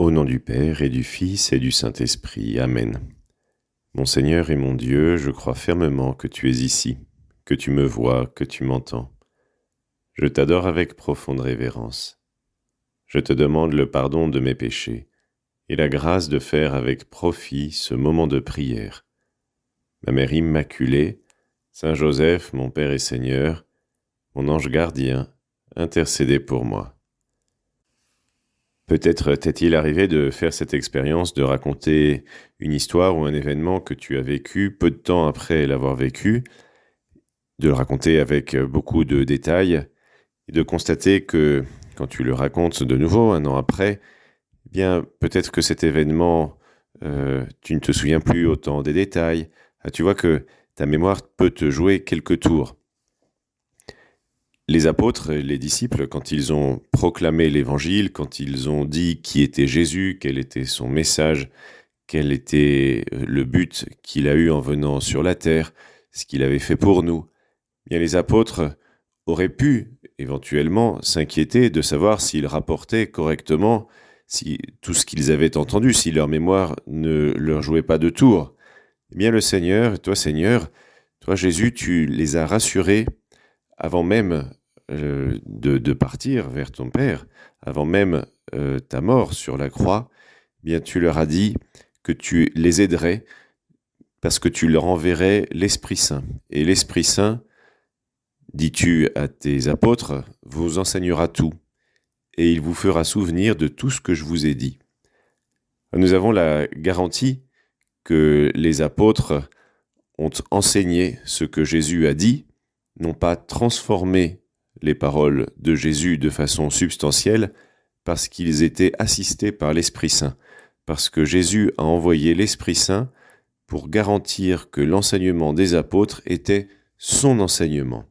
Au nom du Père et du Fils et du Saint-Esprit. Amen. Mon Seigneur et mon Dieu, je crois fermement que tu es ici, que tu me vois, que tu m'entends. Je t'adore avec profonde révérence. Je te demande le pardon de mes péchés et la grâce de faire avec profit ce moment de prière. Ma Mère Immaculée, Saint Joseph, mon Père et Seigneur, mon ange gardien, intercédez pour moi. Peut-être t'est-il arrivé de faire cette expérience de raconter une histoire ou un événement que tu as vécu peu de temps après l'avoir vécu, de le raconter avec beaucoup de détails et de constater que quand tu le racontes de nouveau un an après, eh bien peut-être que cet événement, tu ne te souviens plus autant des détails. Ah, tu vois que ta mémoire peut te jouer quelques tours. Les apôtres, les disciples, quand ils ont proclamé l'Évangile, quand ils ont dit qui était Jésus, quel était son message, quel était le but qu'il a eu en venant sur la terre, ce qu'il avait fait pour nous, eh bien les apôtres auraient pu éventuellement s'inquiéter de savoir s'ils rapportaient correctement si tout ce qu'ils avaient entendu, si leur mémoire ne leur jouait pas de tours. Eh bien le Seigneur, toi Jésus, tu les as rassurés avant même de partir vers ton Père, avant même ta mort sur la croix, eh bien tu leur as dit que tu les aiderais parce que tu leur enverrais l'Esprit Saint. Et l'Esprit Saint, dis-tu à tes apôtres, vous enseignera tout et il vous fera souvenir de tout ce que je vous ai dit. Nous avons la garantie que les apôtres ont enseigné ce que Jésus a dit, n'ont pas transformé les paroles de Jésus de façon substantielle parce qu'ils étaient assistés par l'Esprit Saint, parce que Jésus a envoyé l'Esprit Saint pour garantir que l'enseignement des apôtres était son enseignement.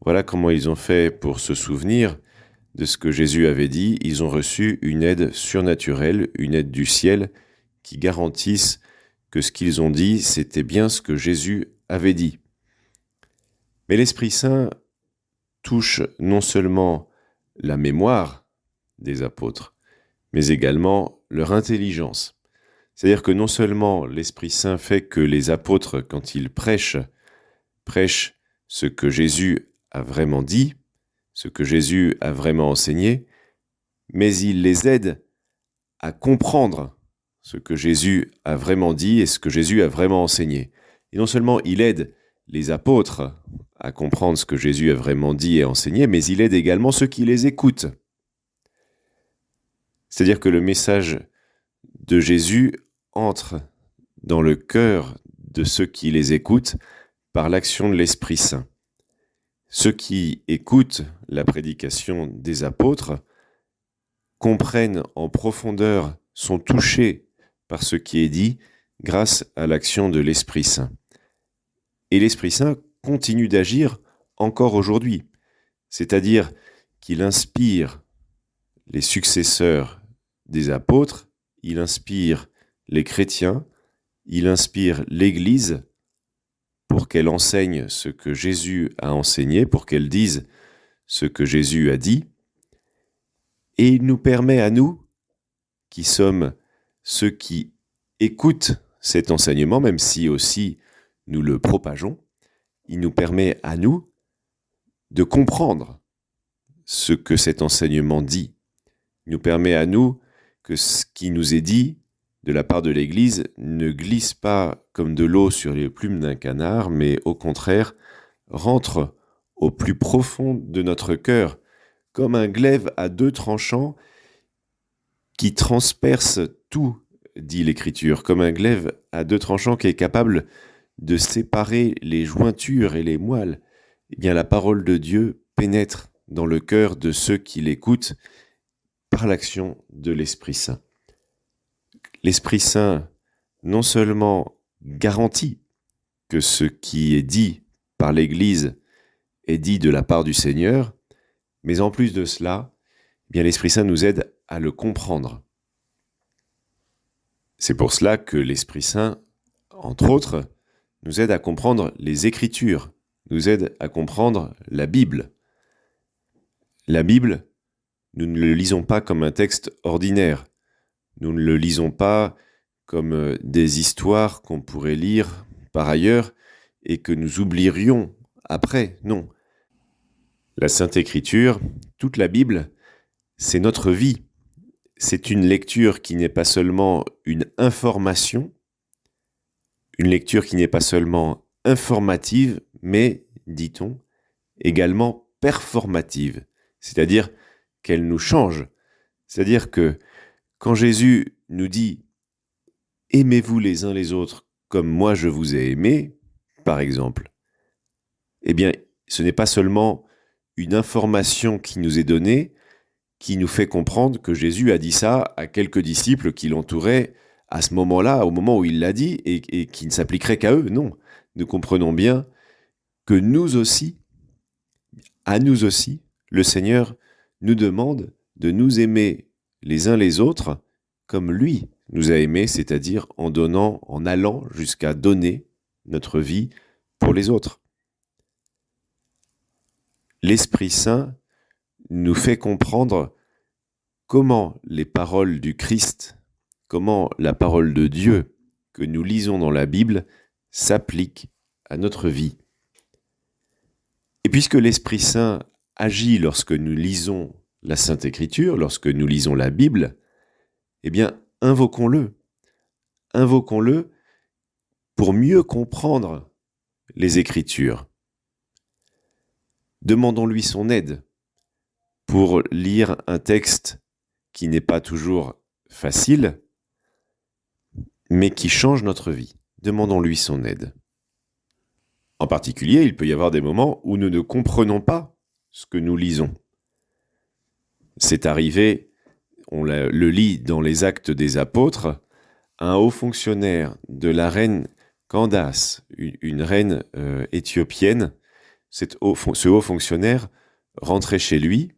Voilà comment ils ont fait pour se souvenir de ce que Jésus avait dit. Ils ont reçu une aide surnaturelle, une aide du ciel qui garantisse que ce qu'ils ont dit, c'était bien ce que Jésus avait dit. Mais l'Esprit Saint touche non seulement la mémoire des apôtres, mais également leur intelligence. C'est-à-dire que non seulement l'Esprit Saint fait que les apôtres, quand ils prêchent ce que Jésus a vraiment dit, ce que Jésus a vraiment enseigné, mais il les aide à comprendre ce que Jésus a vraiment dit et ce que Jésus a vraiment enseigné. Et non seulement il aide les apôtres à comprendre ce que Jésus a vraiment dit et enseigné, mais il aide également ceux qui les écoutent. C'est-à-dire que le message de Jésus entre dans le cœur de ceux qui les écoutent par l'action de l'Esprit Saint. Ceux qui écoutent la prédication des apôtres comprennent en profondeur, sont touchés par ce qui est dit grâce à l'action de l'Esprit Saint. Et l'Esprit Saint continue d'agir encore aujourd'hui, c'est-à-dire qu'il inspire les successeurs des apôtres, il inspire les chrétiens, il inspire l'Église pour qu'elle enseigne ce que Jésus a enseigné, pour qu'elle dise ce que Jésus a dit, et il nous permet à nous, qui sommes ceux qui écoutent cet enseignement, même si aussi nous le propageons, il nous permet à nous de comprendre ce que cet enseignement dit. Il nous permet à nous que ce qui nous est dit de la part de l'Église ne glisse pas comme de l'eau sur les plumes d'un canard, mais au contraire rentre au plus profond de notre cœur, comme un glaive à deux tranchants qui transperce tout, dit l'Écriture, comme un glaive à deux tranchants qui est capable de séparer les jointures et les moelles. Eh bien, la parole de Dieu pénètre dans le cœur de ceux qui l'écoutent par l'action de l'Esprit Saint. L'Esprit Saint non seulement garantit que ce qui est dit par l'Église est dit de la part du Seigneur, mais en plus de cela, eh bien l'Esprit Saint nous aide à le comprendre. C'est pour cela que l'Esprit Saint, entre autres, nous aide à comprendre les Écritures, nous aide à comprendre la Bible. La Bible, nous ne le lisons pas comme un texte ordinaire. Nous ne le lisons pas comme des histoires qu'on pourrait lire par ailleurs et que nous oublierions après. Non. La Sainte Écriture, toute la Bible, c'est notre vie. C'est une lecture qui n'est pas seulement une information, une lecture qui n'est pas seulement informative, mais, dit-on, également performative, c'est-à-dire qu'elle nous change. C'est-à-dire que quand Jésus nous dit « Aimez-vous les uns les autres comme moi je vous ai aimé », par exemple, eh bien, ce n'est pas seulement une information qui nous est donnée, qui nous fait comprendre que Jésus a dit ça à quelques disciples qui l'entouraient à ce moment-là, au moment où il l'a dit, et qui ne s'appliquerait qu'à eux. Non, nous comprenons bien que nous aussi, à nous aussi, le Seigneur nous demande de nous aimer les uns les autres comme lui nous a aimés, c'est-à-dire en donnant, en allant jusqu'à donner notre vie pour les autres. L'Esprit Saint nous fait comprendre comment les paroles du Christ, comment la parole de Dieu que nous lisons dans la Bible s'applique à notre vie. Et puisque l'Esprit Saint agit lorsque nous lisons la Sainte Écriture, lorsque nous lisons la Bible, eh bien, invoquons-le. Invoquons-le pour mieux comprendre les Écritures. Demandons-lui son aide pour lire un texte qui n'est pas toujours facile, mais qui change notre vie. Demandons-lui son aide. En particulier, il peut y avoir des moments où nous ne comprenons pas ce que nous lisons. C'est arrivé, on le lit dans les Actes des Apôtres, un haut fonctionnaire de la reine Candace, une reine éthiopienne. Ce haut fonctionnaire rentrait chez lui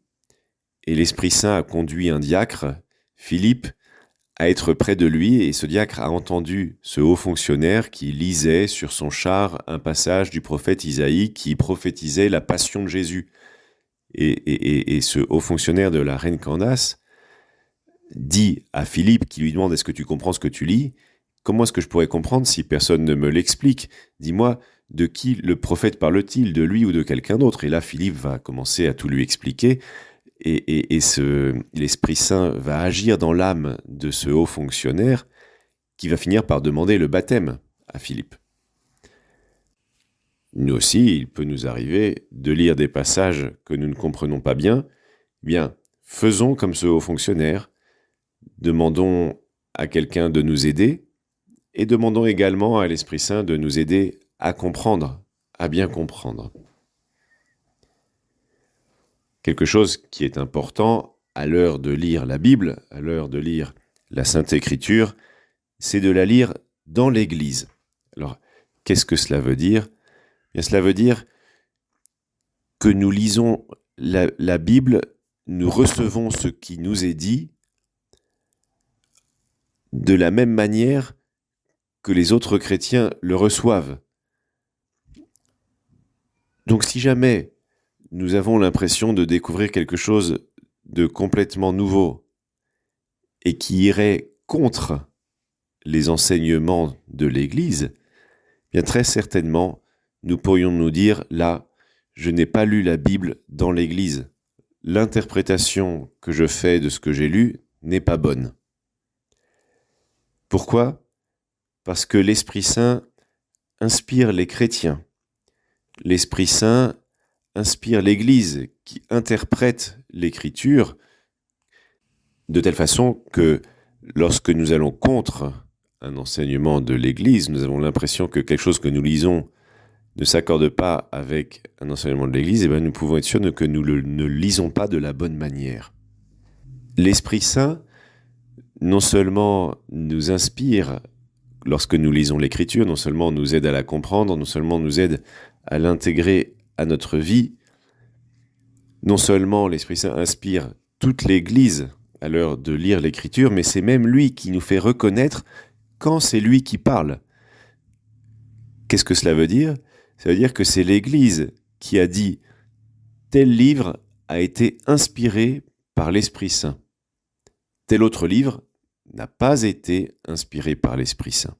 et l'Esprit Saint a conduit un diacre, Philippe, à être près de lui, et ce diacre a entendu ce haut fonctionnaire qui lisait sur son char un passage du prophète Isaïe qui prophétisait la passion de Jésus. Et ce haut fonctionnaire de la reine Candace dit à Philippe, qui lui demande « Est-ce que tu comprends ce que tu lis ? Comment est-ce que je pourrais comprendre si personne ne me l'explique ? Dis-moi, de qui le prophète parle-t-il, de lui ou de quelqu'un d'autre ?» Et là, Philippe va commencer à tout lui expliquer. L'Esprit Saint va agir dans l'âme de ce haut fonctionnaire qui va finir par demander le baptême à Philippe. Nous aussi, il peut nous arriver de lire des passages que nous ne comprenons pas bien. Bien, faisons comme ce haut fonctionnaire, demandons à quelqu'un de nous aider et demandons également à l'Esprit Saint de nous aider à comprendre, à bien comprendre. Quelque chose qui est important à l'heure de lire la Bible, à l'heure de lire la Sainte Écriture, c'est de la lire dans l'Église. Alors, qu'est-ce que cela veut dire ? Bien, cela veut dire que nous lisons la Bible, nous recevons ce qui nous est dit de la même manière que les autres chrétiens le reçoivent. Donc, si jamais nous avons l'impression de découvrir quelque chose de complètement nouveau et qui irait contre les enseignements de l'Église, bien très certainement, nous pourrions nous dire, là, je n'ai pas lu la Bible dans l'Église. L'interprétation que je fais de ce que j'ai lu n'est pas bonne. Pourquoi ? Parce que l'Esprit Saint inspire les chrétiens. L'Esprit Saint inspire l'Église qui interprète l'Écriture de telle façon que lorsque nous allons contre un enseignement de l'Église, nous avons l'impression que quelque chose que nous lisons ne s'accorde pas avec un enseignement de l'Église, et bien nous pouvons être sûrs que nous ne lisons pas de la bonne manière. L'Esprit Saint, non seulement nous inspire lorsque nous lisons l'Écriture, non seulement nous aide à la comprendre, non seulement nous aide à l'intégrer à notre vie, non seulement l'Esprit Saint inspire toute l'Église à l'heure de lire l'Écriture, mais c'est même lui qui nous fait reconnaître quand c'est lui qui parle. Qu'est-ce que cela veut dire ? Ça veut dire que c'est l'Église qui a dit « tel livre a été inspiré par l'Esprit Saint ». Tel autre livre n'a pas été inspiré par l'Esprit Saint.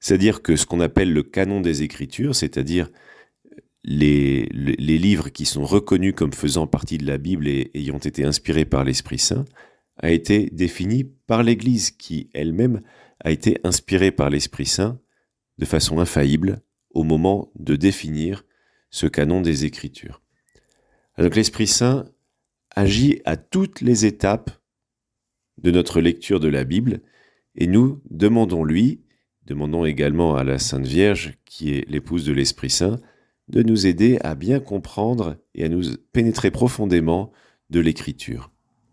C'est-à-dire que ce qu'on appelle le canon des Écritures, c'est-à-dire les livres qui sont reconnus comme faisant partie de la Bible et ayant été inspirés par l'Esprit Saint, a été défini par l'Église qui elle-même a été inspirée par l'Esprit Saint de façon infaillible au moment de définir ce canon des Écritures. Donc l'Esprit Saint agit à toutes les étapes de notre lecture de la Bible et nous demandons également à la Sainte Vierge, qui est l'épouse de l'Esprit Saint, de nous aider à bien comprendre et à nous pénétrer profondément de l'Écriture.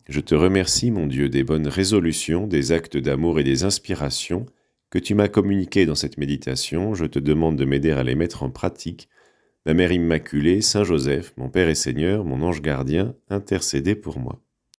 Je te remercie, mon Dieu, des bonnes résolutions, des actes d'amour et des inspirations que tu m'as communiquées dans cette méditation. Je te demande de m'aider à les mettre en pratique. Ma Mère Immaculée, Saint Joseph, mon Père et Seigneur, mon ange gardien, intercédez pour moi.